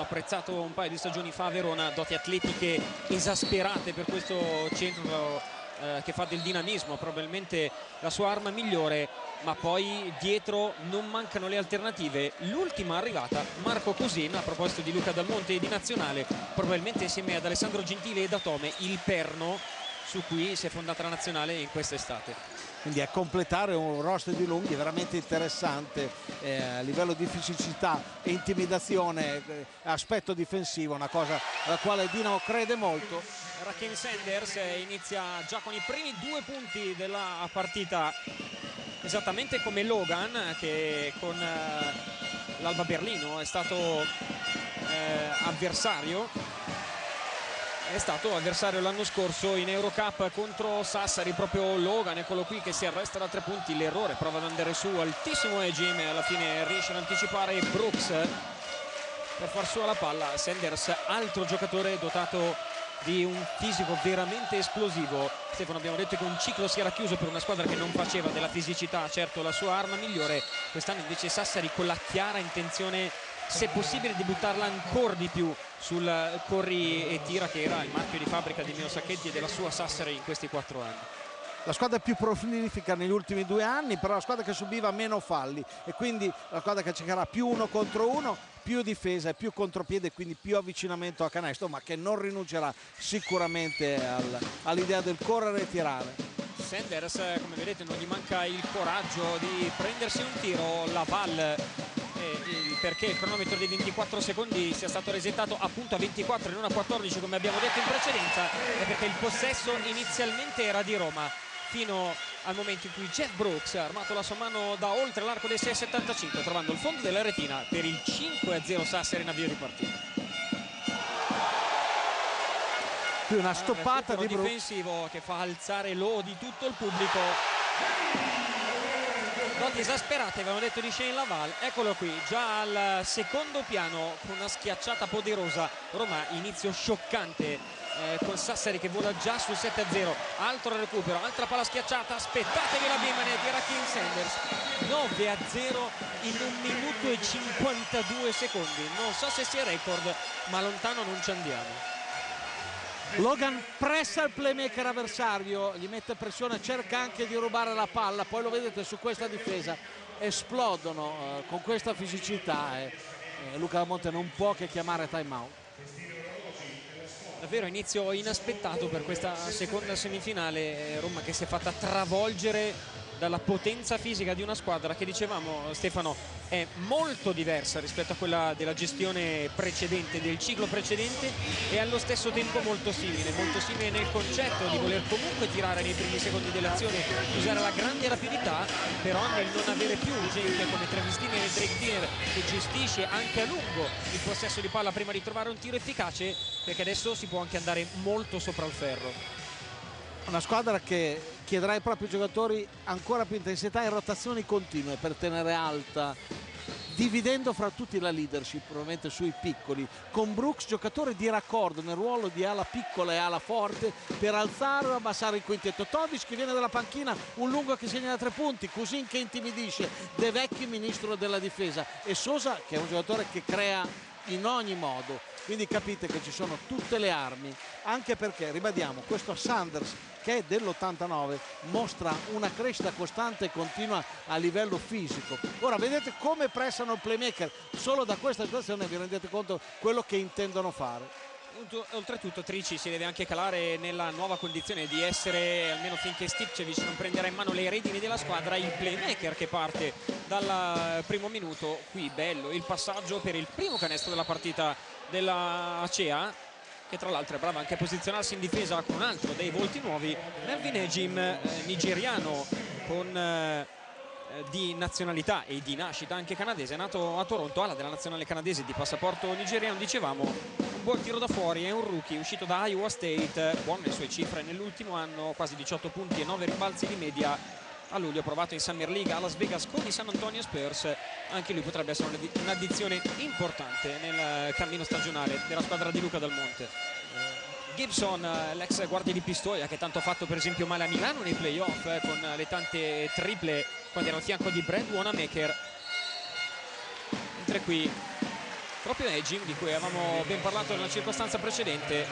l'hanno apprezzato un paio di stagioni fa a Verona, doti atletiche esasperate per questo centro che fa del dinamismo probabilmente la sua arma migliore, ma poi dietro non mancano le alternative. L'ultima arrivata, Marco Cosin, a proposito di Luca Dal Monte e di Nazionale, probabilmente insieme ad Alessandro Gentile e Datome il perno su cui si è fondata la Nazionale in quest'estate. Quindi a completare un roster di lunghi veramente interessante a livello di fisicità e intimidazione, aspetto difensivo, una cosa alla quale Dinamo crede molto. Rakim Sanders inizia già con i primi 2 punti della partita, esattamente come Logan, che con l'Alba Berlino è stato avversario. È stato avversario l'anno scorso in Eurocup contro Sassari, proprio Logan, eccolo qui che si arresta da 3 punti, l'errore, prova ad andare su, altissimo edging e alla fine riesce ad anticipare Brooks per far su la palla. Sanders, altro giocatore dotato di un fisico veramente esplosivo. Stefano, abbiamo detto che un ciclo si era chiuso per una squadra che non faceva della fisicità certo la sua arma migliore. Quest'anno invece Sassari con la chiara intenzione, se possibile, di buttarla ancora di più sul corri e tira, che era il marchio di fabbrica di Mino Sacchetti e della sua Sassari in questi 4 anni. La squadra più prolifica negli ultimi 2 anni, però la squadra che subiva meno falli e quindi la squadra che cercherà più 1 contro 1, più difesa e più contropiede e quindi più avvicinamento a canestro, ma che non rinuncerà sicuramente all'idea del correre e tirare. Sanders, come vedete, non gli manca il coraggio di prendersi un tiro. Laval, perché il cronometro dei 24 secondi sia stato resettato appunto a 24 e non a 14 come abbiamo detto in precedenza, è perché il possesso inizialmente era di Roma, fino al momento in cui Jeff Brooks ha armato la sua mano da oltre l'arco dei 6,75, trovando il fondo della retina per il 5-0 Sassari in avvio di partita. Qui una stoppata di Brooks difensivo che fa alzare l'o di tutto il pubblico. Doti esasperate, avevamo detto, di Shane Laval. Eccolo qui, già al secondo piano con una schiacciata poderosa. Roma, inizio scioccante con Sassari che vola già sul 7-0. Altro recupero, altra palla schiacciata, aspettatevi la bimane di Rakim Sanders. 9-0 in 1 minuto e 52 secondi. Non so se sia record, ma lontano non ci andiamo. Logan pressa il playmaker avversario, gli mette pressione, cerca anche di rubare la palla, poi lo vedete su questa difesa, esplodono con questa fisicità e Luca Dal Monte non può che chiamare time out. Davvero inizio inaspettato per questa seconda semifinale. Roma che si è fatta travolgere dalla potenza fisica di una squadra che, dicevamo Stefano, è molto diversa rispetto a quella della gestione precedente, del ciclo precedente, e allo stesso tempo molto simile nel concetto di voler comunque tirare nei primi secondi dell'azione, usare la grande rapidità, però nel non avere più gente come Travestini e Drake Tiner che gestisce anche a lungo il possesso di palla prima di trovare un tiro efficace, perché adesso si può anche andare molto sopra il ferro. Una squadra che chiederà ai propri giocatori ancora più intensità e rotazioni continue per tenere alta, dividendo fra tutti la leadership probabilmente sui piccoli, con Brooks giocatore di raccordo nel ruolo di ala piccola e ala forte per alzare o abbassare il quintetto. Todic che viene dalla panchina, un lungo che segna da 3 punti, Cousin che intimidisce, De Vecchi ministro della difesa e Sosa che è un giocatore che crea in ogni modo. Quindi capite che ci sono tutte le armi, anche perché, ribadiamo, questo Sanders che è dell'89 mostra una crescita costante e continua a livello fisico. Ora vedete come pressano il playmaker, solo da questa situazione vi rendete conto quello che intendono fare. Oltretutto Trici si deve anche calare nella nuova condizione di essere, almeno finché Stipcevic non prenderà in mano le redini della squadra, il playmaker che parte dal primo minuto. Qui bello il passaggio per il primo canestro della partita della Acea, che tra l'altro è brava anche a posizionarsi in difesa con un altro dei volti nuovi, Melvin Ejim, nigeriano con di nazionalità e di nascita anche canadese, nato a Toronto, ala della nazionale canadese di passaporto nigeriano. Dicevamo, un buon tiro da fuori, è un rookie uscito da Iowa State, buone le sue cifre nell'ultimo anno, quasi 18 punti e 9 rimbalzi di media. A luglio provato in Summer League a Las Vegas con i San Antonio Spurs, anche lui potrebbe essere un'addizione importante nel cammino stagionale della squadra di Luca Dal Monte. Gibson, l'ex guardia di Pistoia che tanto ha fatto per esempio male a Milano nei playoff con le tante triple quando era al fianco di Brad Wanamaker, mentre qui Proprio Ejim, di cui avevamo ben parlato nella circostanza precedente,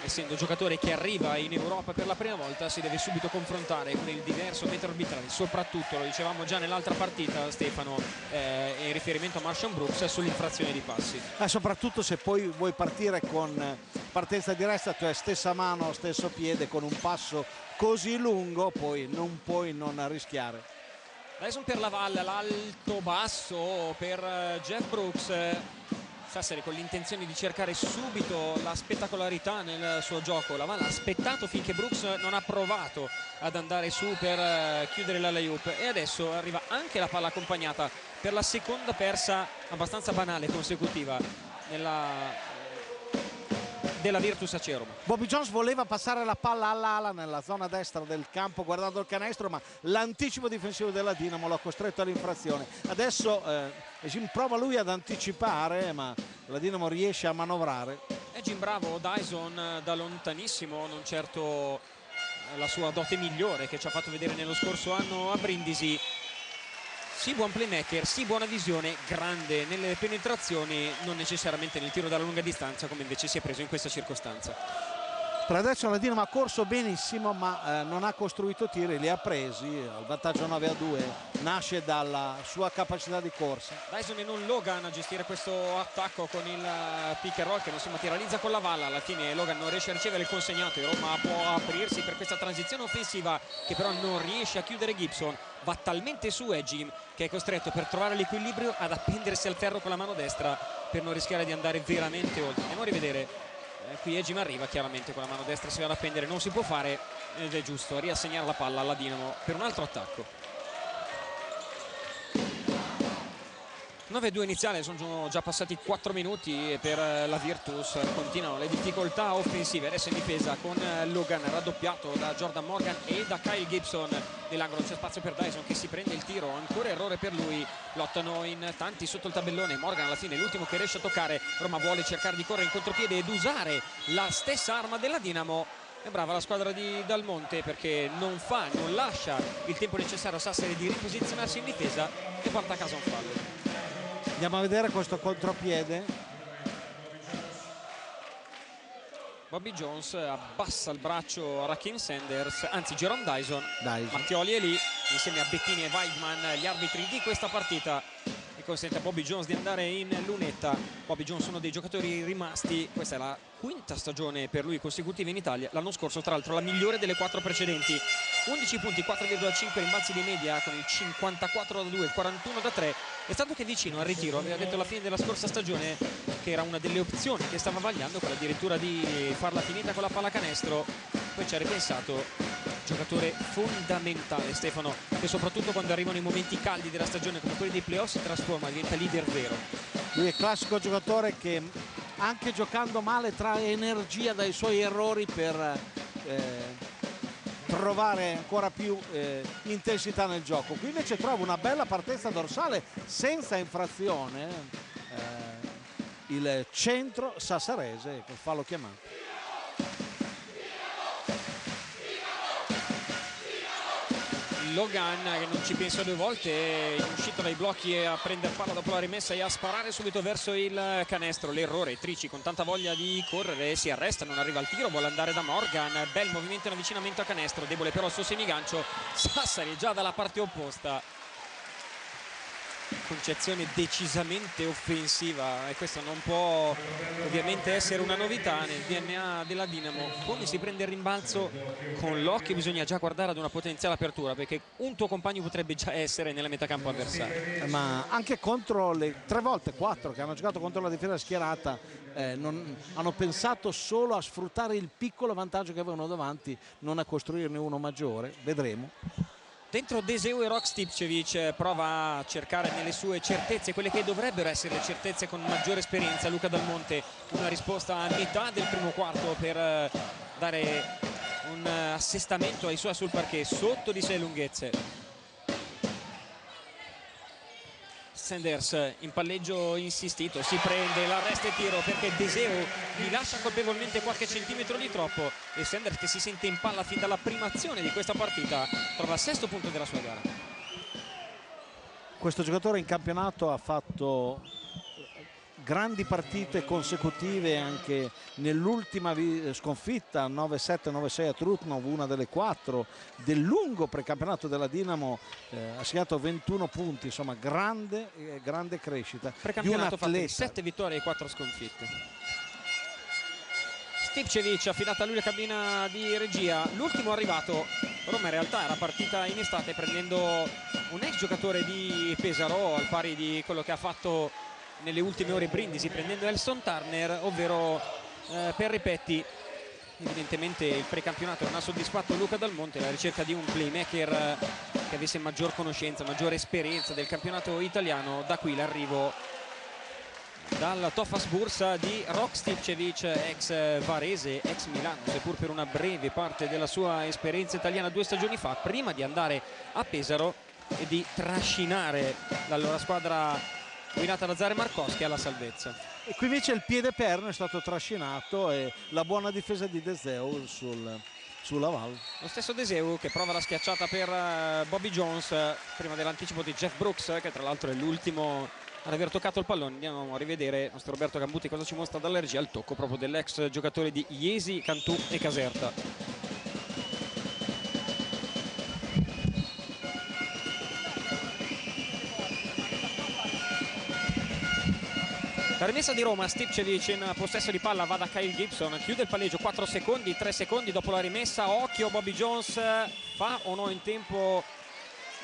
essendo giocatore che arriva in Europa per la prima volta, si deve subito confrontare con il diverso metro arbitrale, soprattutto, lo dicevamo già nell'altra partita Stefano, in riferimento a Marshall Brooks, sull'infrazione di passi. Soprattutto se poi vuoi partire con partenza diretta, cioè stessa mano, stesso piede, con un passo così lungo, poi non puoi non rischiare. Dyson per la Valle, l'alto basso per Jeff Brooks. Sassari con l'intenzione di cercare subito la spettacolarità nel suo gioco. La Valle ha aspettato finché Brooks non ha provato ad andare su per chiudere l'alley-oop, e adesso arriva anche la palla accompagnata per la seconda persa abbastanza banale consecutiva della Virtus AC Roma. Bobby Jones voleva passare la palla all'ala nella zona destra del campo guardando il canestro, ma l'anticipo difensivo della Dinamo l'ha costretto all'infrazione. Adesso prova lui ad anticipare, ma la Dinamo riesce a manovrare. Ejim bravo, Dyson da lontanissimo, non certo la sua dote migliore che ci ha fatto vedere nello scorso anno a Brindisi. Sì, buon playmaker, sì, buona visione, grande nelle penetrazioni, non necessariamente nel tiro dalla lunga distanza, come invece si è preso in questa circostanza. Per adesso la Dinamo ha corso benissimo, ma non ha costruito tiri, li ha presi. Il vantaggio 9-2 nasce dalla sua capacità di corsa. Dyson e non Logan a gestire questo attacco con il pick and roll che non si materializza con la Valla. Alla fine Logan non riesce a ricevere il consegnato e Roma può aprirsi per questa transizione offensiva che però non riesce a chiudere Gibson. Va talmente su Ejim che è costretto, per trovare l'equilibrio, ad appendersi al ferro con la mano destra per non rischiare di andare veramente oltre. Andiamo a rivedere. Qui Ejim arriva chiaramente con la mano destra, si va ad appendere, non si può fare, ed è giusto riassegnare la palla alla Dinamo per un altro attacco. 9-2 iniziale, sono già passati 4 minuti e per la Virtus continuano le difficoltà offensive. Adesso in difesa con Logan raddoppiato da Jordan Morgan e da Kyle Gibson. Nell'angolo c'è spazio per Dyson che si prende il tiro, ancora errore per lui, lottano in tanti sotto il tabellone. Morgan alla fine è l'ultimo che riesce a toccare. Roma vuole cercare di correre in contropiede ed usare la stessa arma della Dinamo. È brava la squadra di Dal Monte perché non lascia il tempo necessario a Sassari di riposizionarsi in difesa e porta a casa un fallo. Andiamo a vedere questo contropiede. Bobby Jones abbassa il braccio a Raheem Sanders, anzi Jerome Dyson. Mattioli è lì insieme a Bettini e Weidman, gli arbitri di questa partita, e consente a Bobby Jones di andare in lunetta. Bobby Jones, uno dei giocatori rimasti, questa è la quinta stagione per lui consecutiva in Italia, l'anno scorso tra l'altro la migliore delle 4 precedenti. 11 punti, 4,5 rimbalzi di media con il 54-2, il 41-3. È stato che vicino al ritiro, aveva detto alla fine della scorsa stagione che era una delle opzioni che stava vagliando, quella addirittura di farla finita con la pallacanestro. Poi ci ha ripensato. Giocatore fondamentale Stefano, che soprattutto quando arrivano i momenti caldi della stagione come quelli dei playoff si trasforma, diventa leader vero. Lui è il classico giocatore che anche giocando male trae energia dai suoi errori per trovare ancora più intensità nel gioco. Qui invece trova una bella partenza dorsale senza infrazione, il centro sassarese col fallo chiamato. Logan che non ci pensa due volte, è uscito dai blocchi a prendere palla dopo la rimessa e a sparare subito verso il canestro. L'errore, Trici con tanta voglia di correre si arresta, non arriva al tiro, vuole andare da Morgan, bel movimento in avvicinamento a canestro, debole però il suo semigancio. Sassari già dalla parte opposta, concezione decisamente offensiva, e questo non può ovviamente essere una novità nel DNA della Dinamo. Come si prende il rimbalzo con l'occhio bisogna già guardare ad una potenziale apertura, perché un tuo compagno potrebbe già essere nella metacampo avversaria. Ma anche contro le 3 volte 4 che hanno giocato contro la difesa schierata, hanno pensato solo a sfruttare il piccolo vantaggio che avevano davanti, non a costruirne uno maggiore. Vedremo. Dentro Deseu e Rok Stipčević prova a cercare nelle sue certezze, quelle che dovrebbero essere le certezze con maggiore esperienza, Luca Dal Monte. Una risposta a metà del primo quarto per dare un assestamento ai suoi sul parquet, sotto di sé lunghezze. Sanders in palleggio insistito, si prende l'arresto e tiro perché Deseu gli lascia colpevolmente qualche centimetro di troppo, e Sanders, che si sente in palla fin dalla prima azione di questa partita, trova il 6° punto della sua gara. Questo giocatore in campionato ha fatto grandi partite consecutive anche nell'ultima sconfitta 9-7, 9-6 a Trutnov, una delle 4 del lungo precampionato della Dinamo, ha segnato 21 punti, insomma grande crescita di un atleta. 7 vittorie e 4 sconfitte. Stipčević, affidata a lui la cabina di regia, l'ultimo arrivato. Roma in realtà era partita in estate prendendo un ex giocatore di Pesaro, al pari di quello che ha fatto nelle ultime ore Brindisi, prendendo Elson Turner, ovvero per Ripetti. Evidentemente il precampionato non ha soddisfatto Luca Dal Monte, alla ricerca di un playmaker che avesse maggior conoscenza, maggiore esperienza del campionato italiano. Da qui l'arrivo dal Tofas Bursa di Rok Stipčević, ex Varese, ex Milano, seppur per una breve parte della sua esperienza italiana 2 stagioni fa, prima di andare a Pesaro e di trascinare l'allora squadra guidata da Zare Markowski alla salvezza. E qui invece il piede perno è stato trascinato e la buona difesa di De Zeu sulla Val. Lo stesso De Zeu che prova la schiacciata per Bobby Jones prima dell'anticipo di Jeff Brooks, che tra l'altro è l'ultimo ad aver toccato il pallone. Andiamo a rivedere il nostro Roberto Gambuti cosa ci mostra dalla regia, il tocco proprio dell'ex giocatore di Iesi, Cantù e Caserta. La rimessa di Roma, Stipčević in possesso di palla, va da Kyle Gibson, chiude il palleggio, 4 secondi, 3 secondi dopo la rimessa. Occhio, Bobby Jones fa o no in tempo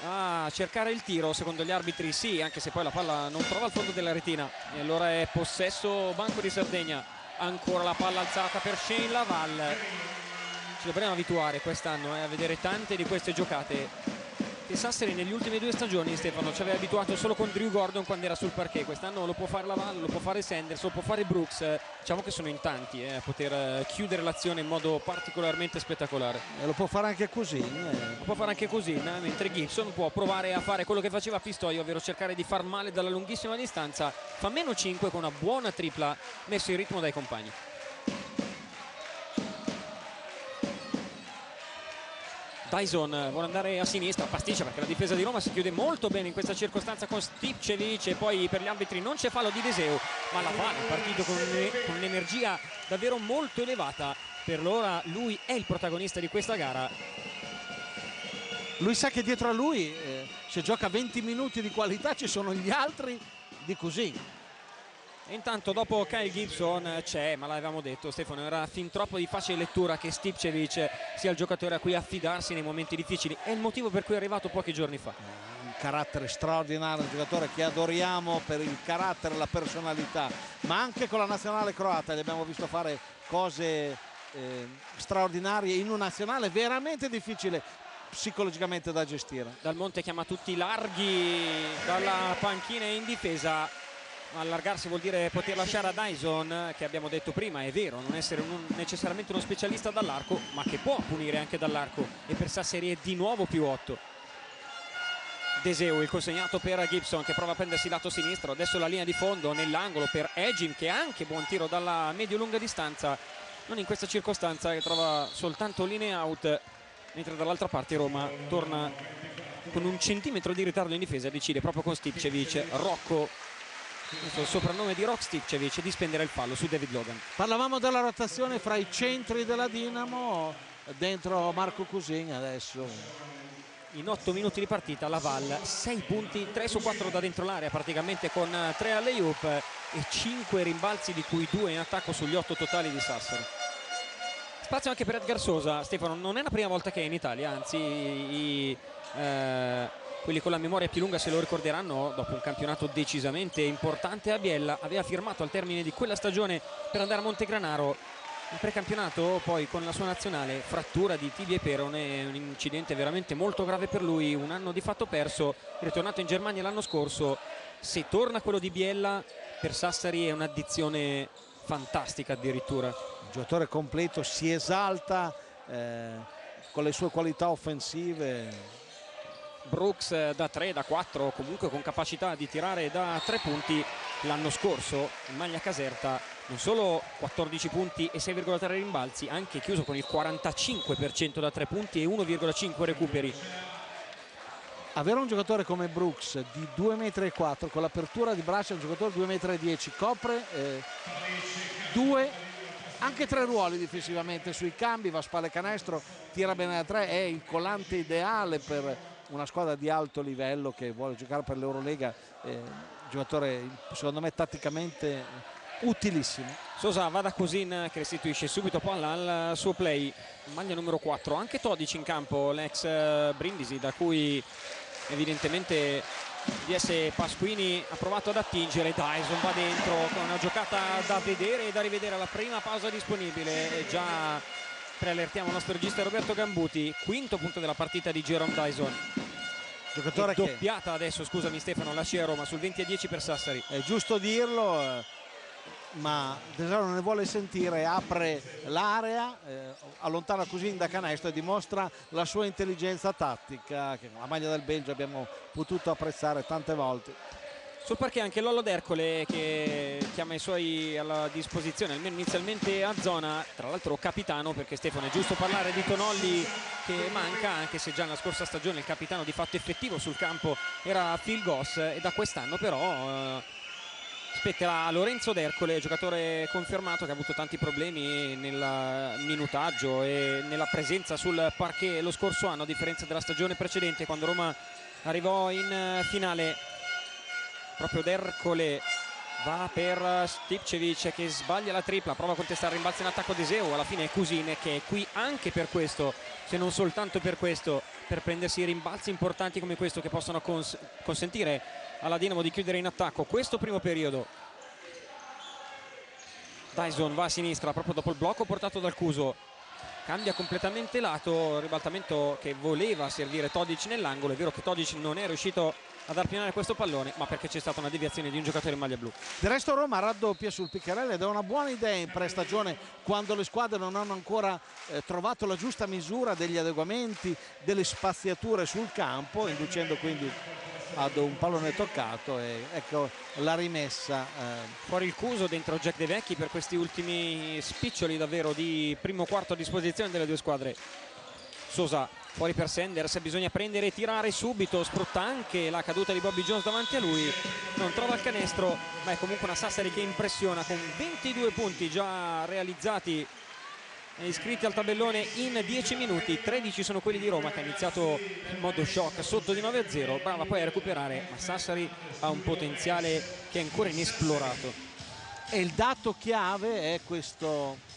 a cercare il tiro? Secondo gli arbitri sì, anche se poi la palla non trova il fondo della retina. E allora è possesso Banco di Sardegna. Ancora la palla alzata per Shane Laval. Ci dovremmo abituare quest'anno a vedere tante di queste giocate. Il Sassari negli ultimi 2 stagioni, Stefano, ci aveva abituato solo con Drew Gordon quando era sul parquet. Quest'anno lo può fare Laval, lo può fare Sanders, lo può fare Brooks. Diciamo che sono in tanti a poter chiudere l'azione in modo particolarmente spettacolare. E lo può fare anche così. Lo può fare anche così, mentre Gibson può provare a fare quello che faceva Pistoia, ovvero cercare di far male dalla lunghissima distanza. Fa -5 con una buona tripla messo in ritmo dai compagni. Dyson vuole andare a sinistra, pasticcia perché la difesa di Roma si chiude molto bene in questa circostanza con Stipčević, e poi per gli arbitri non c'è fallo di De Zeu, ma la palla è partito con un'energia davvero molto elevata. Per l'ora lui è il protagonista di questa gara. Lui sa che dietro a lui se gioca 20 minuti di qualità ci sono gli altri di così. E intanto dopo Kyle Gibson c'è, ma l'avevamo detto Stefano, era fin troppo di facile lettura che Stipčević sia il giocatore a cui affidarsi nei momenti difficili. È il motivo per cui è arrivato pochi giorni fa. Un carattere straordinario, un giocatore che adoriamo per il carattere e la personalità, ma anche con la nazionale croata gli abbiamo visto fare cose straordinarie in un nazionale veramente difficile psicologicamente da gestire. Dal Monte chiama tutti larghi dalla panchina in difesa. Allargarsi vuol dire poter lasciare a Dyson, che abbiamo detto prima, è vero, non essere necessariamente uno specialista dall'arco, ma che può punire anche dall'arco, e per Sassari è di nuovo +8. De Zeu, il consegnato per Gibson, che prova a prendersi lato sinistro. Adesso la linea di fondo nell'angolo per Egin, che ha anche buon tiro dalla medio-lunga distanza, non in questa circostanza, che trova soltanto linea out, mentre dall'altra parte Roma torna con 1 centimetro di ritardo in difesa e decide proprio con Stipčević, Rocco, il soprannome di Rok Stipčević, di spendere il fallo su David Logan. Parlavamo della rotazione fra i centri della Dinamo, dentro Marco Cusin adesso. In 8 minuti di partita Laval 6 punti, 3 su 4 da dentro l'area praticamente, con 3 alley-oop e 5 rimbalzi, di cui 2 in attacco sugli 8 totali di Sassari. Spazio anche per Edgar Sosa. Stefano, non è la prima volta che è in Italia, anzi quelli con la memoria più lunga se lo ricorderanno. Dopo un campionato decisamente importante a Biella, aveva firmato al termine di quella stagione per andare a Montegranaro. Il precampionato poi con la sua nazionale, frattura di tibia e perone, un incidente veramente molto grave per lui, un anno di fatto perso. Ritornato in Germania l'anno scorso, se torna quello di Biella, per Sassari è un'addizione fantastica addirittura. Un giocatore completo, si esalta con le sue qualità offensive. Brooks da 3, da 4, comunque con capacità di tirare da 3 punti. L'anno scorso in maglia Caserta non solo 14 punti e 6,3 rimbalzi, anche chiuso con il 45% da 3 punti e 1,5 recuperi. avere un giocatore come Brooks di 2,4 m con l'apertura di braccia, un giocatore 2,10 m, copre anche 3 ruoli difensivamente sui cambi, va a spalle canestro, tira bene da 3, è il collante ideale per una squadra di alto livello che vuole giocare per l'Eurolega, giocatore secondo me tatticamente utilissimo. Sosa va da Cosin che restituisce subito palla al suo play, maglia numero 4, anche Todic in campo, l'ex Brindisi, da cui evidentemente DS Pasquini ha provato ad attingere. Dyson va dentro con una giocata da vedere e da rivedere alla prima pausa disponibile, e già preallertiamo il nostro regista Roberto Gambuti, quinto punto della partita di Jerome Dyson. Giocatore doppiata adesso, scusami Stefano, lasci a Roma sul 20-10 per Sassari. È giusto dirlo, ma Desaro non ne vuole sentire, apre l'area, allontana così da canestro e dimostra la sua intelligenza tattica che la maglia del Belgio abbiamo potuto apprezzare tante volte. Sul parquet anche Lollo D'Ercole che chiama i suoi alla disposizione, almeno inizialmente a zona, tra l'altro capitano, perché Stefano è giusto parlare di Tonolli che manca, anche se già nella scorsa stagione il capitano di fatto effettivo sul campo era Phil Goss, e da quest'anno però spetterà a Lorenzo D'Ercole, giocatore confermato che ha avuto tanti problemi nel minutaggio e nella presenza sul parquet lo scorso anno, a differenza della stagione precedente quando Roma arrivò in finale. Proprio D'Ercole va per Stipčević che sbaglia la tripla, prova a contestare il rimbalzo in attacco Deseo, alla fine è Cosin che è qui anche per questo, se non soltanto per questo, per prendersi rimbalzi importanti come questo che possono consentire alla Dinamo di chiudere in attacco questo primo periodo. Dyson va a sinistra proprio dopo il blocco portato dal Cuso, cambia completamente lato, ribaltamento che voleva servire Todic nell'angolo. È vero che Todic non è riuscito ad arpinare questo pallone, ma perché c'è stata una deviazione di un giocatore in maglia blu. Del resto Roma raddoppia sul Piccarelli ed è una buona idea in prestagione quando le squadre non hanno ancora trovato la giusta misura degli adeguamenti, delle spaziature sul campo, inducendo quindi ad un pallone toccato, e ecco la rimessa. Fuori il Cuso, dentro Jack De Vecchi per questi ultimi spiccioli davvero di primo quarto a disposizione delle due squadre. Sosa fuori per Sanders, bisogna prendere e tirare subito, sfrutta anche la caduta di Bobby Jones davanti a lui, non trova il canestro, ma è comunque una Sassari che impressiona con 22 punti già realizzati e iscritti al tabellone in 10 minuti. 13 sono quelli di Roma che ha iniziato in modo shock sotto di 9-0, brava poi a recuperare, ma Sassari ha un potenziale che è ancora inesplorato. E il dato chiave è questo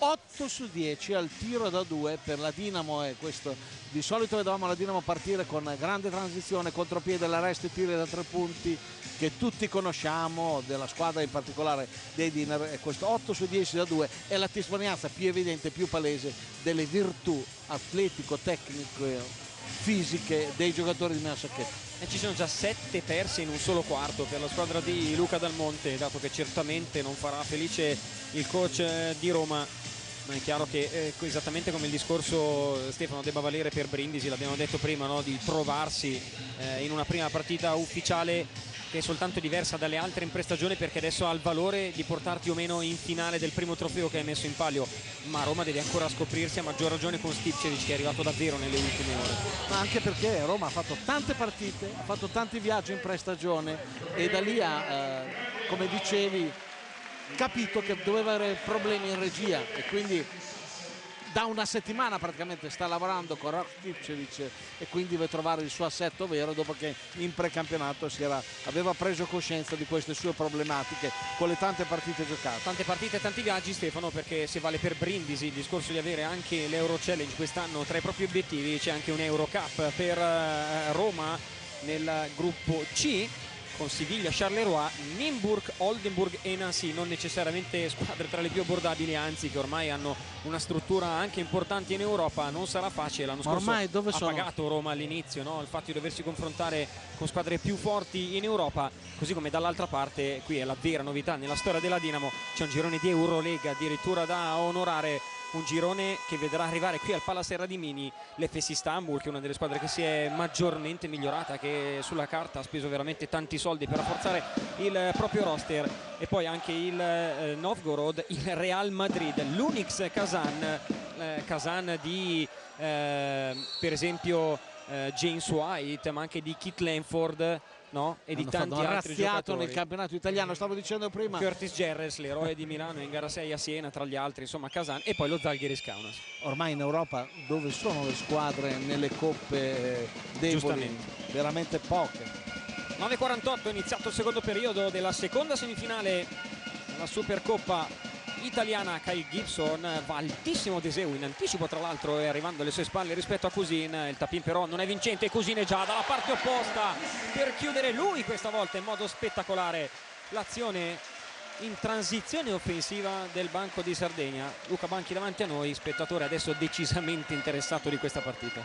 8 su 10 al tiro da 2 per la Dinamo, e questo di solito vedevamo la Dinamo partire con grande transizione, contropiede, l'arresto e tiri da 3 punti che tutti conosciamo della squadra, in particolare dei Dinner, e questo 8 su 10 da 2 è la testimonianza più evidente, più palese delle virtù atletico-tecniche fisiche dei giocatori di Menasacchetto. E ci sono già 7 persi in un solo quarto per la squadra di Luca Dal Monte, dato che certamente non farà felice il coach di Roma, ma è chiaro che esattamente come il discorso Stefano debba valere per Brindisi, l'abbiamo detto prima, no? Di trovarsi in una prima partita ufficiale che è soltanto diversa dalle altre in prestagione, perché adesso ha il valore di portarti o meno in finale del primo trofeo che hai messo in palio, ma Roma deve ancora scoprirsi, a maggior ragione con Stipčević che è arrivato davvero nelle ultime ore. Ma anche perché Roma ha fatto tante partite, ha fatto tanti viaggi in prestagione e da lì ha, come dicevi, capito che doveva avere problemi in regia, e quindi da una settimana praticamente sta lavorando con Stipčević e quindi deve trovare il suo assetto vero, dopo che in precampionato aveva preso coscienza di queste sue problematiche con le tante partite giocate. Tante partite e tanti viaggi, Stefano, perché se vale per Brindisi il discorso di avere anche l'Euro Challenge quest'anno tra i propri obiettivi, c'è anche un Euro Cup per Roma nel gruppo C, con Siviglia, Charleroi, Nimburg, Oldenburg e Nancy, non necessariamente squadre tra le più abbordabili, anzi che ormai hanno una struttura anche importante in Europa. Non sarà facile, l'anno scorso ormai dove sono? Pagato Roma all'inizio, no? Il fatto di doversi confrontare con squadre più forti in Europa, così come dall'altra parte, qui è la vera novità nella storia della Dinamo, c'è un girone di Eurolega addirittura da onorare, un girone che vedrà arrivare qui al Palace Radimini l'FS Istanbul, che è una delle squadre che si è maggiormente migliorata, che sulla carta ha speso veramente tanti soldi per rafforzare il proprio roster, e poi anche il Novgorod, il Real Madrid, l'Unix Kazan di per esempio James White, ma anche di Keith Lanford, no? E di tanti altri giocatori nel campionato italiano, stavo dicendo prima. Curtis Gerres, l'eroe di Milano in gara 6 a Siena, tra gli altri, insomma Casan, e poi lo Zalgiris Kaunas. Ormai in Europa dove sono le squadre nelle coppe deboli? Veramente poche. 9:48, è iniziato il secondo periodo della seconda semifinale della Supercoppa italiana. Kyle Gibson va altissimo De Seu in anticipo, tra l'altro, e arrivando alle sue spalle rispetto a Cousin. Il tap-in però non è vincente, Cousin è già dalla parte opposta per chiudere lui questa volta in modo spettacolare l'azione in transizione offensiva del banco di Sardegna. Luca Banchi davanti a noi, spettatore adesso decisamente interessato di questa partita.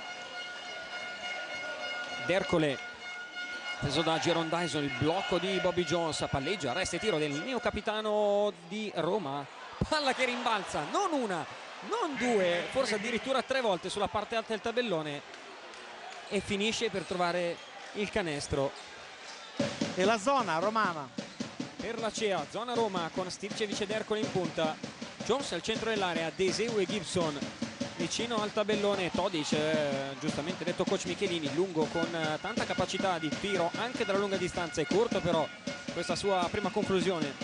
D'Ercole preso da Jaron Dyson, il blocco di Bobby Jones, palleggia, resta e tiro del neocapitano di Roma. Palla che rimbalza non una, non due, forse addirittura 3 volte sulla parte alta del tabellone e finisce per trovare il canestro. E la zona romana Per la CEA, zona Roma con Stivcevic ed Ercole in punta, Jones al centro dell'area, De Seu e Gibson vicino al tabellone. Todic, giustamente detto coach Michelini, lungo con tanta capacità di tiro anche dalla lunga distanza, è corto però questa sua prima conclusione.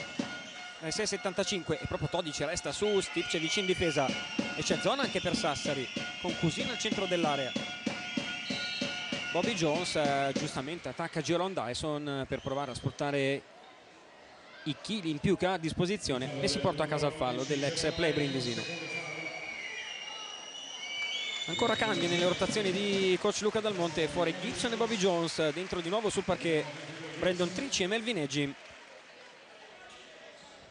6,75 e proprio Todic resta su Stivcevic in difesa e c'è zona anche per Sassari con Cousin al centro dell'area. Bobby Jones giustamente attacca Jaron Dyson per provare a sfruttare i chili in più che ha a disposizione e si porta a casa il fallo dell'ex play brindisino. Ancora cambio nelle rotazioni di coach Luca Dal Monte, fuori Gibson e Bobby Jones, dentro di nuovo sul parquet Brandon Tricci e Melvin Eggi.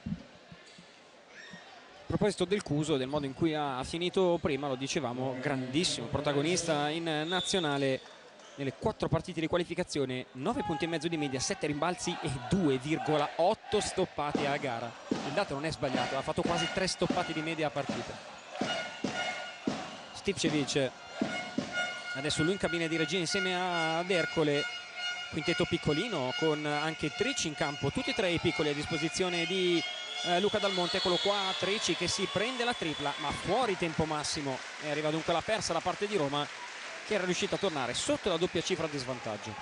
A proposito del Cuso, del modo in cui ha finito prima, lo dicevamo, grandissimo protagonista in nazionale nelle 4 partite di qualificazione, 9 punti e mezzo di media, 7 rimbalzi e 2,8 stoppate a gara. Il dato non è sbagliato, ha fatto quasi 3 stoppate di media a partita. Stivcevic adesso lui in cabina di regia insieme ad Ercole, quintetto piccolino con anche Tricci in campo, tutti e 3 i piccoli a disposizione di Luca Dal Monte. Eccolo qua, Tricci che si prende la tripla ma fuori tempo massimo e arriva dunque la persa da parte di Roma, che era riuscita a tornare sotto la doppia cifra di svantaggio.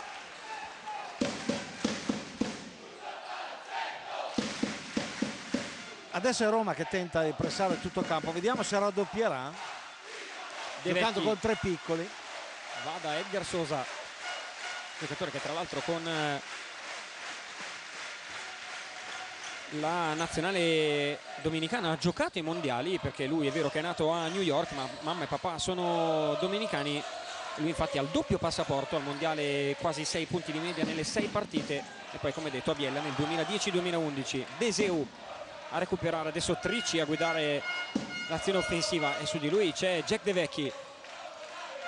Adesso è Roma che tenta di pressare tutto il campo, vediamo se raddoppierà giocando con 3 piccoli. Va da Edgar Sosa, giocatore che tra l'altro con la nazionale dominicana ha giocato i mondiali, perché lui è vero che è nato a New York ma mamma e papà sono dominicani. Lui infatti ha il doppio passaporto, al mondiale quasi 6 punti di media nelle 6 partite e poi come detto a Biella nel 2010-2011. De Seu a recuperare, adesso Tricci a guidare l'azione offensiva e su di lui c'è Jack De Vecchi.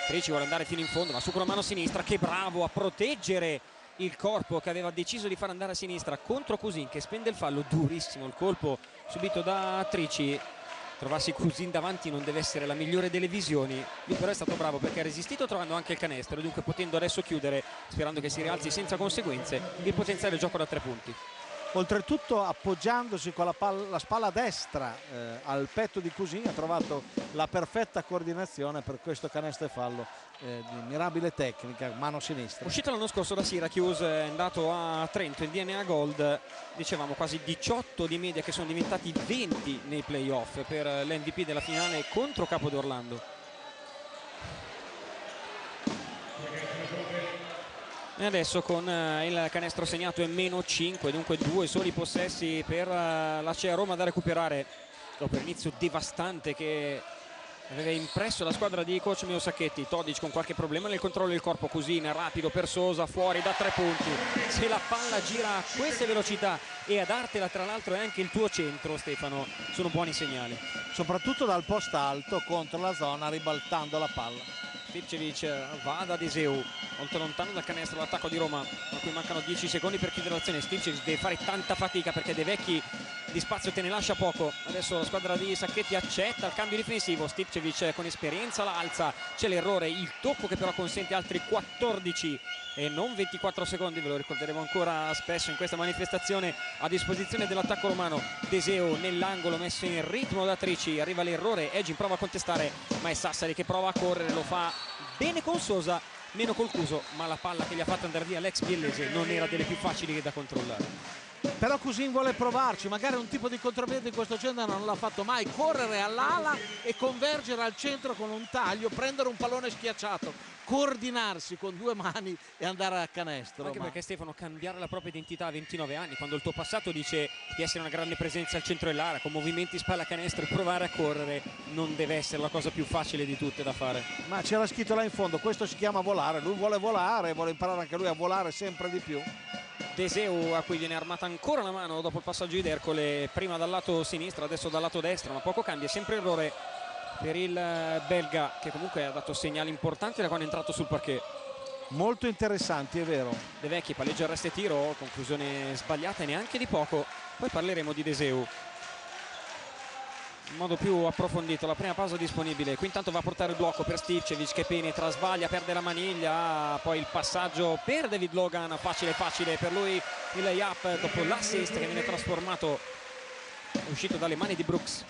Tricci vuole andare fino in fondo ma su con la mano sinistra, che bravo a proteggere il corpo che aveva deciso di far andare a sinistra contro Cousin, che spende il fallo. Durissimo il colpo subito da Tricci. Trovarsi Cousin davanti non deve essere la migliore delle visioni. Lui però è stato bravo perché ha resistito trovando anche il canestro, dunque potendo adesso chiudere, sperando che si rialzi senza conseguenze, il potenziale gioco da 3 punti. Oltretutto appoggiandosi con la spalla destra al petto di Cousin ha trovato la perfetta coordinazione per questo canestro e fallo di mirabile tecnica, mano sinistra. Uscito l'anno scorso da Syracuse, è andato a Trento in DNA Gold, dicevamo quasi 18 di media che sono diventati 20 nei playoff per l'MVP della finale contro Capodorlando. E adesso con il canestro segnato è -5, dunque 2 soli possessi per la CEA Roma da recuperare dopo l'inizio devastante che aveva impresso la squadra di coach Meo Sacchetti. Todic con qualche problema nel controllo del corpo, Cousin rapido per Sosa, fuori da 3 punti. Se la palla gira a queste velocità e a dartela tra l'altro è anche il tuo centro, Stefano, sono buoni segnali. Soprattutto dal post alto contro la zona, ribaltando la palla. Stivcevic va da De Seu, molto lontano dal canestro l'attacco di Roma, a cui mancano 10 secondi per chiudere l'azione. Stivcevic deve fare tanta fatica perché De Vecchi di spazio te ne lascia poco. Adesso la squadra di Sacchetti accetta il cambio difensivo. Stivcevic con esperienza la alza, c'è l'errore, il tocco che però consente altri 14 e non 24 secondi, ve lo ricorderemo ancora spesso in questa manifestazione a disposizione dell'attacco romano. De Seu nell'angolo messo in ritmo da Tricci, arriva l'errore, Egin prova a contestare ma è Sassari che prova a correre, lo fa bene con Sosa meno col Cuso, ma la palla che gli ha fatto andare via l'ex biellese non era delle più facili da controllare. Però Cusin vuole provarci, magari un tipo di contropiede di questo genere non l'ha fatto mai, correre all'ala e convergere al centro con un taglio, prendere un pallone schiacciato, coordinarsi con due mani e andare a canestro. Anche perché Stefano, cambiare la propria identità a 29 anni, quando il tuo passato dice di essere una grande presenza al centro dell'area, con movimenti spalla canestro, e provare a correre non deve essere la cosa più facile di tutte da fare. Ma c'era scritto là in fondo, questo si chiama volare, lui vuole volare, vuole imparare anche lui a volare sempre di più. Deseu, a cui viene armata ancora la mano dopo il passaggio di D'Ercole, prima dal lato sinistro, adesso dal lato destro, ma poco cambia, sempre errore per il belga, che comunque ha dato segnali importanti da quando è entrato sul parquet. Molto interessanti, è vero. De Vecchi palleggia il resta e tiro, conclusione sbagliata e neanche di poco. Poi parleremo di Deseu in modo più approfondito. La prima pausa disponibile, qui intanto va a portare il blocco per Stipčević, che penetra, sbaglia, perde la maniglia, poi il passaggio per David Logan, facile per lui il layup dopo l'assist che viene trasformato, è uscito dalle mani di Brooks.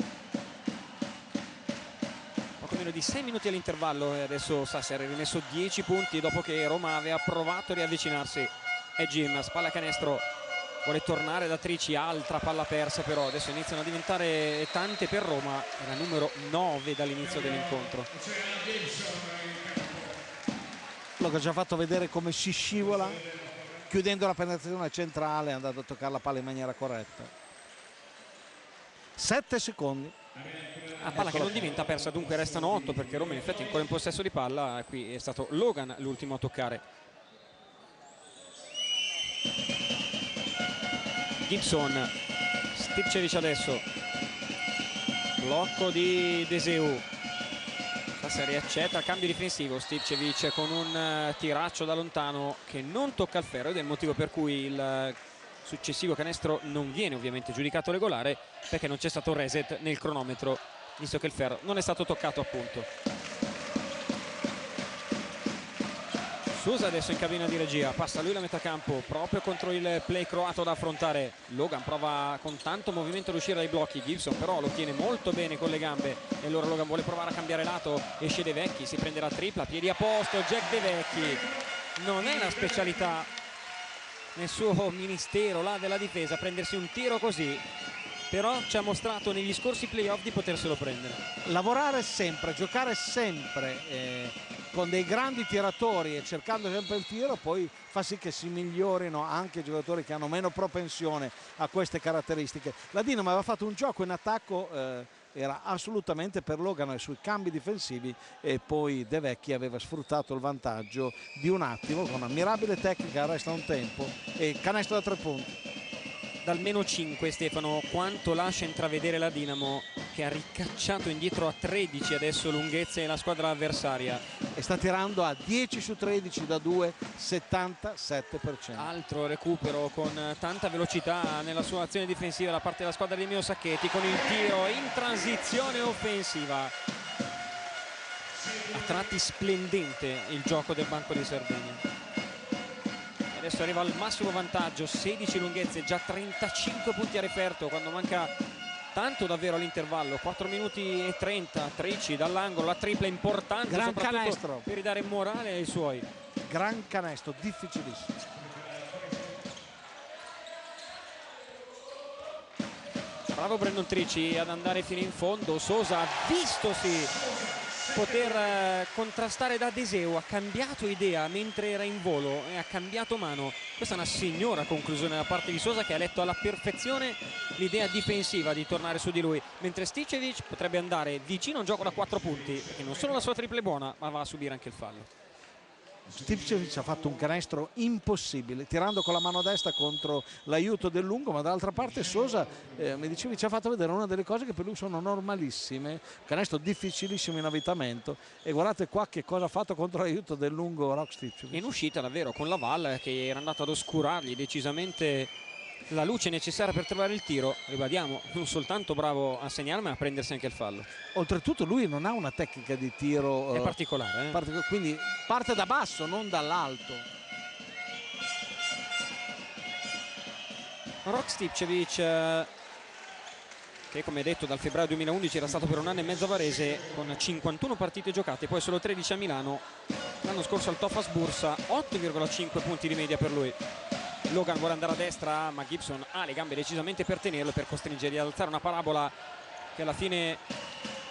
Poco meno di 6 minuti all'intervallo e adesso Sasser è rimesso 10 punti dopo che Roma aveva provato a riavvicinarsi. E Jim, spalla canestro, vuole tornare da Trici, altra palla persa, però adesso iniziano a diventare tante per Roma, era numero 9 dall'inizio dell'incontro. L'ho già fatto vedere come si scivola, chiudendo la penetrazione centrale, è andato a toccare la palla in maniera corretta. 7 secondi. La palla che non diventa persa, dunque restano 8 perché Roma in effetti è ancora in possesso di palla, e qui è stato Logan l'ultimo a toccare. Gibson, Stipčević adesso, blocco di Deseu, si riaccetta il cambio difensivo. Stipčević con un tiraccio da lontano che non tocca il ferro, ed è il motivo per cui il successivo canestro non viene ovviamente giudicato regolare, perché non c'è stato reset nel cronometro, visto che il ferro non è stato toccato appunto. Sousa adesso in cabina di regia, passa lui la metà campo proprio contro il play croato da affrontare. Logan prova con tanto movimento ad uscire dai blocchi, Gibson però lo tiene molto bene con le gambe, e allora Logan vuole provare a cambiare lato, esce De Vecchi, si prende la tripla, piedi a posto, Jack De Vecchi. Non è una specialità nel suo ministero là della difesa prendersi un tiro così, però ci ha mostrato negli scorsi playoff di poterselo prendere. Lavorare sempre, giocare sempre con dei grandi tiratori e cercando sempre il tiro, poi fa sì che si migliorino anche giocatori che hanno meno propensione a queste caratteristiche. La Dinamo aveva fatto un gioco in attacco, era assolutamente per Logan sui cambi difensivi, e poi De Vecchi aveva sfruttato il vantaggio di un attimo con una mirabile tecnica, resta un tempo, e canestro da 3 punti. Dal meno 5 Stefano, quanto lascia intravedere la Dinamo, che ha ricacciato indietro a 13 adesso lunghezze la squadra avversaria, e sta tirando a 10 su 13 da 2, 77%. Altro recupero con tanta velocità nella sua azione difensiva da parte della squadra di Mio Sacchetti, con il tiro in transizione offensiva. A tratti splendente il gioco del Banco di Sardegna. Adesso arriva al massimo vantaggio, 16 lunghezze, già 35 punti a referto quando manca tanto davvero all'intervallo. 4 minuti e 30, Trici dall'angolo, la tripla importante, gran soprattutto canestro per ridare morale ai suoi. Gran canestro, difficilissimo. Bravo Brandon Trici ad andare fino in fondo. Sousa, vistosi poter contrastare da Deseu, ha cambiato idea mentre era in volo e ha cambiato mano. Questa è una signora conclusione da parte di Sousa, che ha letto alla perfezione l'idea difensiva di tornare su di lui, mentre Stipčević potrebbe andare vicino a un gioco da 4 punti, perché non solo la sua tripla è buona, ma va a subire anche il fallo. Stipčević ha fatto un canestro impossibile, tirando con la mano destra contro l'aiuto del lungo, ma dall'altra parte Sousa, mi dicevi, ci ha fatto vedere una delle cose che per lui sono normalissime. Canestro difficilissimo in avvitamento, e guardate qua che cosa ha fatto contro l'aiuto del lungo Rok Stipčević. In uscita davvero con la Val, che era andato ad oscurargli decisamente la luce necessaria per trovare il tiro. Ribadiamo, non soltanto bravo a segnare, ma a prendersi anche il fallo. Oltretutto lui non ha una tecnica di tiro è particolare, quindi parte da basso, non dall'alto. Rok Stipčević, che come detto dal febbraio 2011 era stato per 1 anno e mezzo a Varese con 51 partite giocate, poi solo 13 a Milano, l'anno scorso al Tofas Bursa, 8,5 punti di media per lui. Logan vuole andare a destra, ma Gibson ha le gambe decisamente per tenerlo, per costringergli ad alzare una parabola che alla fine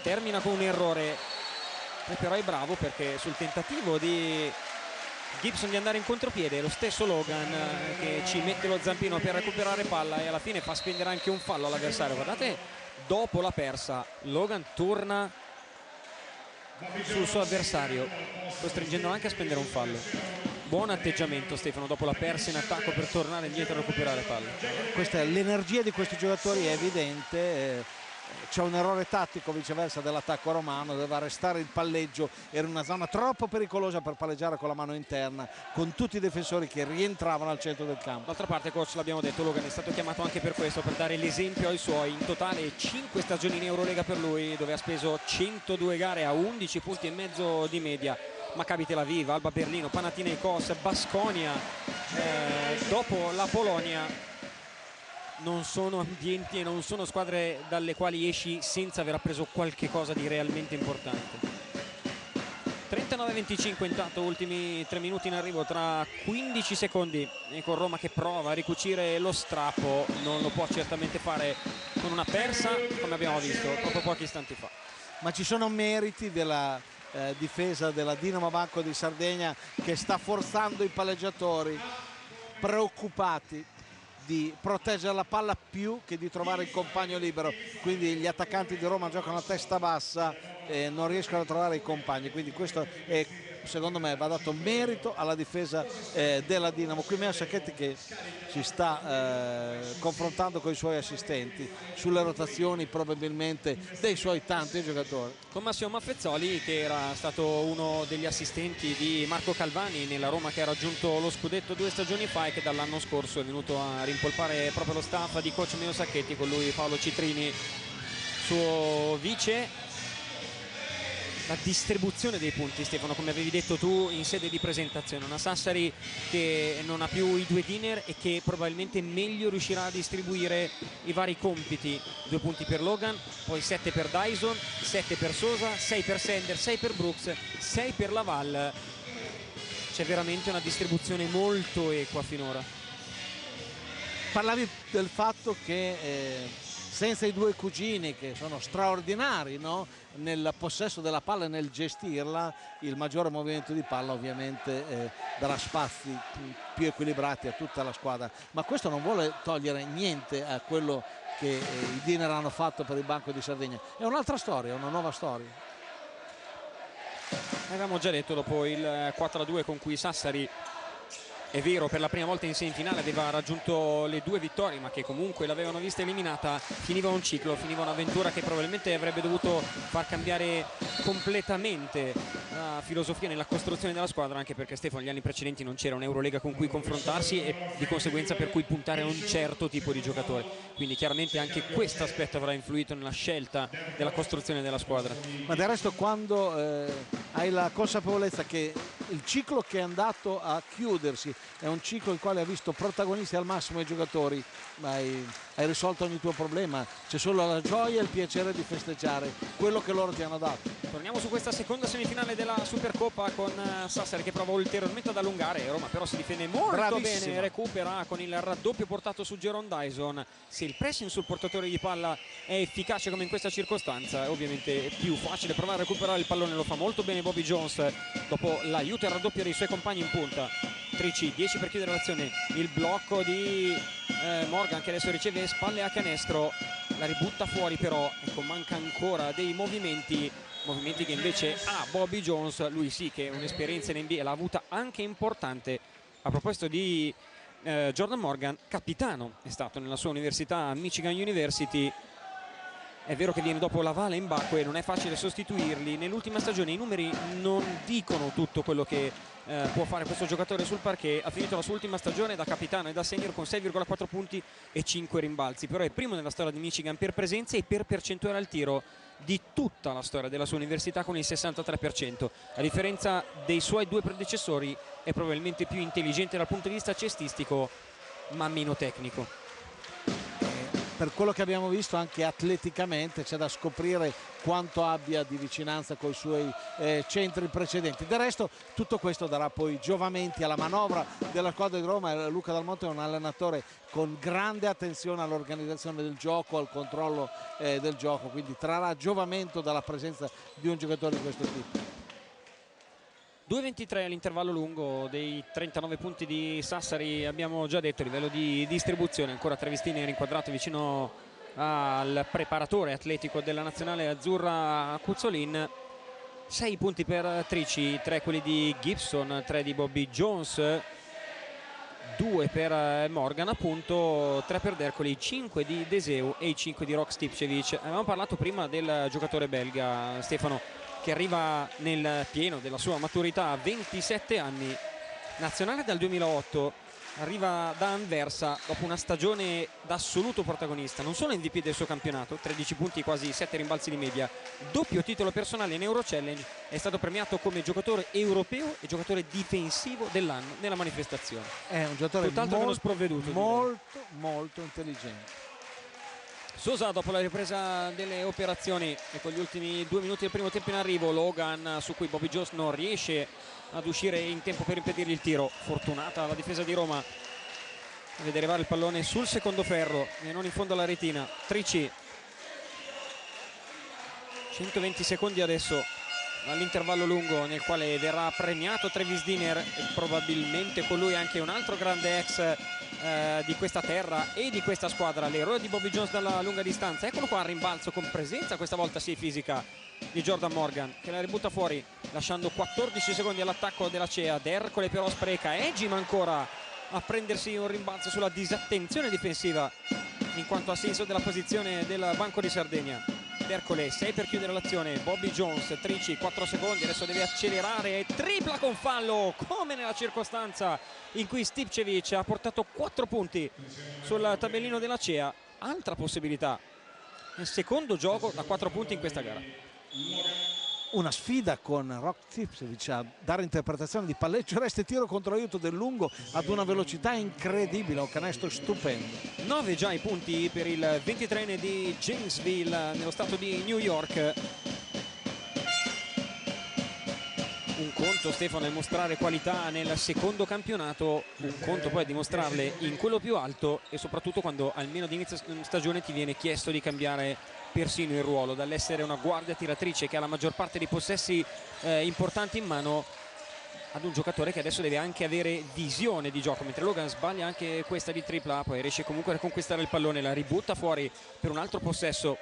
termina con un errore. E però è bravo, perché sul tentativo di Gibson di andare in contropiede, lo stesso Logan che ci mette lo zampino per recuperare palla e alla fine fa spendere anche un fallo all'avversario. Guardate, dopo la persa Logan torna sul suo avversario, costringendolo anche a spendere un fallo. Buon atteggiamento Stefano dopo la persa in attacco per tornare indietro a recuperare palla. Questa l'energia di questi giocatori è evidente. C'è un errore tattico viceversa dell'attacco romano, doveva restare il palleggio, era una zona troppo pericolosa per palleggiare con la mano interna, con tutti i difensori che rientravano al centro del campo. D'altra parte, coach, l'abbiamo detto, Logan è stato chiamato anche per questo, per dare l'esempio ai suoi. In totale 5 stagioni in Eurolega per lui, dove ha speso 102 gare a 11 punti e mezzo di media. Maccabi Tel Aviv, Alba Berlino, Panathinaikos, Baskonia, dopo la Polonia. Non sono ambienti e non sono squadre dalle quali esci senza aver appreso qualche cosa di realmente importante. 39-25 intanto, ultimi 3 minuti in arrivo, tra 15 secondi, e con Roma che prova a ricucire lo strappo. Non lo può certamente fare con una persa, come abbiamo visto proprio pochi istanti fa. Ma ci sono meriti della difesa della Dinamo Banco di Sardegna, che sta forzando i palleggiatori, preoccupati di proteggere la palla più che di trovare il compagno libero. Quindi gli attaccanti di Roma giocano a testa bassa e non riescono a trovare i compagni, quindi questo è, secondo me, va dato merito alla difesa della Dinamo. Qui Meo Sacchetti che si sta confrontando con i suoi assistenti sulle rotazioni probabilmente dei suoi tanti giocatori, con Massimo Maffezzoli, che era stato uno degli assistenti di Marco Calvani nella Roma che ha raggiunto lo scudetto 2 stagioni fa e che dall'anno scorso è venuto a rimpolpare proprio lo staff di coach Meo Sacchetti, con lui Paolo Citrini suo vice. La distribuzione dei punti, Stefano, come avevi detto tu in sede di presentazione, una Sassari che non ha più i 2 dinner e che probabilmente meglio riuscirà a distribuire i vari compiti. 2 punti per Logan, poi 7 per Dyson, 7 per Sosa, 6 per Sender, 6 per Brooks, 6 per Laval. C'è veramente una distribuzione molto equa finora. Parlavi del fatto che senza i 2 cugini, che sono straordinari, no? Nel possesso della palla e nel gestirla, il maggiore movimento di palla ovviamente darà spazi più equilibrati a tutta la squadra, ma questo non vuole togliere niente a quello che i Dinner hanno fatto per il Banco di Sardegna. È un'altra storia, una nuova storia. Avevamo già detto, dopo il 4-2 con cui Sassari, è vero, per la prima volta in semifinale aveva raggiunto le 2 vittorie, ma che comunque l'avevano vista eliminata, finiva un ciclo, finiva un'avventura che probabilmente avrebbe dovuto far cambiare completamente la filosofia nella costruzione della squadra, anche perché, Stefano, gli anni precedenti non c'era un'Eurolega con cui confrontarsi e di conseguenza per cui puntare a un certo tipo di giocatore, quindi chiaramente anche questo aspetto avrà influito nella scelta della costruzione della squadra. Ma del resto, quando hai la consapevolezza che il ciclo che è andato a chiudersi è un ciclo il quale ha visto protagonisti al massimo i giocatori, hai risolto ogni tuo problema, c'è solo la gioia e il piacere di festeggiare quello che loro ti hanno dato. Torniamo su questa seconda semifinale della Supercoppa con Sassari che prova ulteriormente ad allungare. Roma però si difende molto bene, recupera con il raddoppio portato su Jeron Dyson. Se il pressing sul portatore di palla è efficace come in questa circostanza, ovviamente è più facile provare a recuperare il pallone. Lo fa molto bene Bobby Jones dopo l'aiuto e il raddoppio dei suoi compagni in punta. Trici, 10 per chiudere l'azione, il blocco di Morgan che adesso riceve spalle a canestro, la ributta fuori, però ecco, manca ancora dei movimenti che invece ha Bobby Jones, lui sì che un'esperienza in NBA l'ha avuta anche importante. A proposito di Jordan Morgan, capitano è stato nella sua università, Michigan University. È vero che viene dopo Laval e Mbacque, non è facile sostituirli. Nell'ultima stagione i numeri non dicono tutto quello che può fare questo giocatore sul parquet. Ha finito la sua ultima stagione da capitano e da senior con 6,4 punti e 5 rimbalzi, però è primo nella storia di Michigan per presenze e per percentuale al tiro di tutta la storia della sua università, con il 63%. A differenza dei suoi 2 predecessori è probabilmente più intelligente dal punto di vista cestistico, ma meno tecnico. per quello che abbiamo visto anche atleticamente c'è da scoprire quanto abbia di vicinanza con i suoi centri precedenti. Del resto tutto questo darà poi giovamenti alla manovra della squadra di Roma. Luca Dal Monte è un allenatore con grande attenzione all'organizzazione del gioco, al controllo del gioco, quindi trarrà giovamento dalla presenza di un giocatore di questo tipo. 2,23 all'intervallo lungo dei 39 punti di Sassari. Abbiamo già detto, a livello di distribuzione ancora Trevistini rinquadrato vicino al preparatore atletico della nazionale azzurra Cuzzolin. 6 punti per Trici, 3 quelli di Gibson, 3 di Bobby Jones, 2 per Morgan appunto, 3 per Dercoli, 5 di Deseu e i 5 di Rok Stipcevic. Avevamo parlato prima del giocatore belga Stefano, che arriva nel pieno della sua maturità a 27 anni, nazionale dal 2008, arriva da Anversa dopo una stagione da assoluto protagonista, non solo MVP del suo campionato, 13 punti, quasi 7 rimbalzi di media, doppio titolo personale in Euro Challenge, è stato premiato come giocatore europeo e giocatore difensivo dell'anno nella manifestazione. È un giocatore molto intelligente. Sosa dopo la ripresa delle operazioni e con gli ultimi 2 minuti del primo tempo in arrivo, Logan su cui Bobby Jones non riesce ad uscire in tempo per impedirgli il tiro. Fortunata la difesa di Roma a vedere arrivare il pallone sul secondo ferro e non in fondo alla retina. Trici, 120 secondi adesso all'intervallo lungo nel quale verrà premiato Travis Diner e probabilmente con lui anche un altro grande ex di questa terra e di questa squadra, l'eroe di Bobby Jones dalla lunga distanza. Eccolo qua, rimbalzo con presenza questa volta sì fisica di Jordan Morgan, che la ributta fuori lasciando 14 secondi all'attacco della CEA. Dercole però spreca, Egim ancora a prendersi un rimbalzo sulla disattenzione difensiva in quanto a senso della posizione del banco di Sardegna. Dercole 6 per chiudere l'azione, Bobby Jones, Trici 4 secondi, adesso deve accelerare e tripla con fallo, come nella circostanza in cui Stipcevic ha portato 4 punti sul tabellino della CEA. Altra possibilità, il secondo gioco da 4 punti in questa gara. Una sfida con Rok Stipcevic a dare interpretazione di palleggio, resta e tiro contro aiuto del lungo ad una velocità incredibile, un canestro stupendo. 9 già i punti per il 23enne di Janesville nello stato di New York. Un conto, Stefano, è mostrare qualità nel secondo campionato, un conto poi è dimostrarle in quello più alto e soprattutto quando almeno ad inizio stagione ti viene chiesto di cambiare persino il ruolo, dall'essere una guardia tiratrice che ha la maggior parte dei possessi importanti in mano ad un giocatore che adesso deve anche avere visione di gioco, mentre Logan sbaglia anche questa di tripla, poi riesce comunque a conquistare il pallone, la ributta fuori per un altro possesso.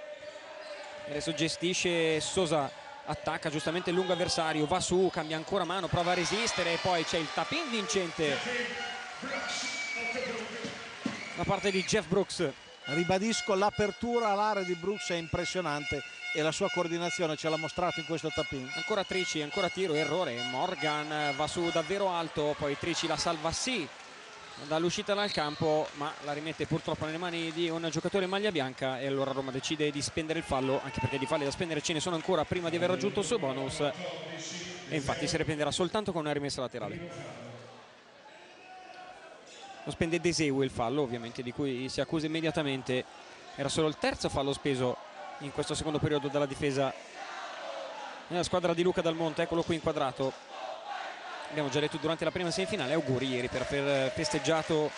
Adesso gestisce Sosa, attacca giustamente il lungo avversario, va su, cambia ancora mano, prova a resistere e poi c'è il tap-in vincente da parte di Jeff Brooks. Ribadisco, l'apertura all'area di Brooks è impressionante e la sua coordinazione ce l'ha mostrato in questo tap-in. Ancora Trici, ancora tiro, errore, Morgan va su davvero alto, poi Trici la salva sì dall'uscita dal campo, ma la rimette purtroppo nelle mani di un giocatore in maglia bianca e allora Roma decide di spendere il fallo, anche perché di falli da spendere ce ne sono ancora prima di aver raggiunto il suo bonus, e infatti si riprenderà soltanto con una rimessa laterale. Lo spende Deseu il fallo, ovviamente, di cui si accusa immediatamente. Era solo il terzo fallo speso in questo secondo periodo dalla difesa nella squadra di Luca Dal Monte. Eccolo qui inquadrato, abbiamo già detto durante la prima semifinale. Auguri ieri per aver festeggiato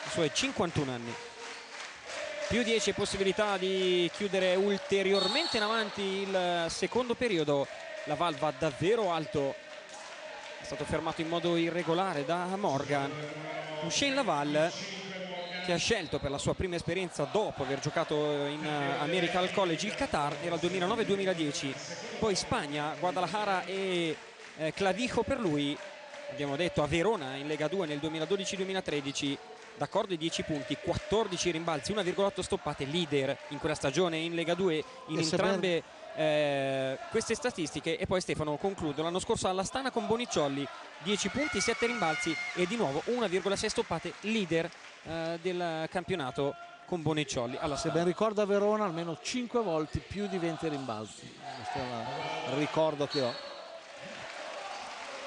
i suoi 51 anni. Più 10 possibilità di chiudere ulteriormente in avanti il secondo periodo. La Val va davvero alto, è stato fermato in modo irregolare da Morgan. Un Shane Laval che ha scelto per la sua prima esperienza dopo aver giocato in American College il Qatar, era il 2009-2010, poi Spagna, Guadalajara e Clavijo per lui. Abbiamo detto a Verona in Lega 2 nel 2012-2013, d'accordo, i 10 punti, 14 rimbalzi, 1,8 stoppate, leader in quella stagione in Lega 2 in entrambe queste statistiche. E poi Stefano, concludo, l'anno scorso all'Astana con Bonicciolli 10 punti, 7 rimbalzi e di nuovo 1,6 stoppate, leader del campionato con Bonicciolli alla Se ben ricordo a Verona almeno 5 volte più di 20 rimbalzi, questo è il ricordo che ho.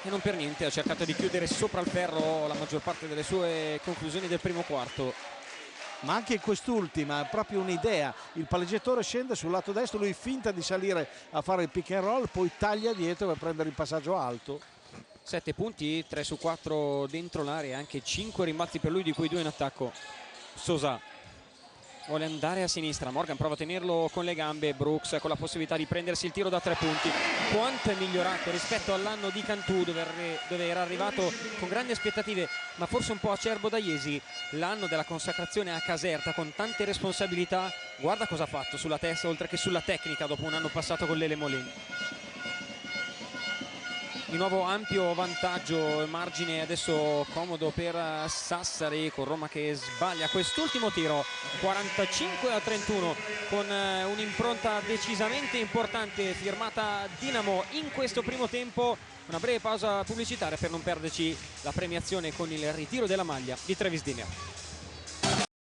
E non per niente ha cercato di chiudere sopra il ferro la maggior parte delle sue conclusioni del primo quarto. ma anche in quest'ultima è proprio un'idea. Il palleggiatore scende sul lato destro, lui finta di salire a fare il pick and roll, poi taglia dietro per prendere il passaggio alto. 7 punti, 3 su 4 dentro l'area, anche 5 rimbalzi per lui, di cui 2 in attacco. Sosa vuole andare a sinistra, Morgan prova a tenerlo con le gambe, Brooks con la possibilità di prendersi il tiro da 3 punti. Quanto è migliorato rispetto all'anno di Cantù, dove era arrivato con grandi aspettative ma forse un po' acerbo da Iesi. L'anno della consacrazione a Caserta con tante responsabilità, guarda cosa ha fatto sulla testa oltre che sulla tecnica dopo un anno passato con l'Ele Molin. Di nuovo ampio vantaggio, margine adesso comodo per Sassari, con Roma che sbaglia quest'ultimo tiro, 45-31, con un'impronta decisamente importante firmata Dinamo in questo primo tempo. Una breve pausa pubblicitaria per non perderci la premiazione con il ritiro della maglia di Travis Dinner.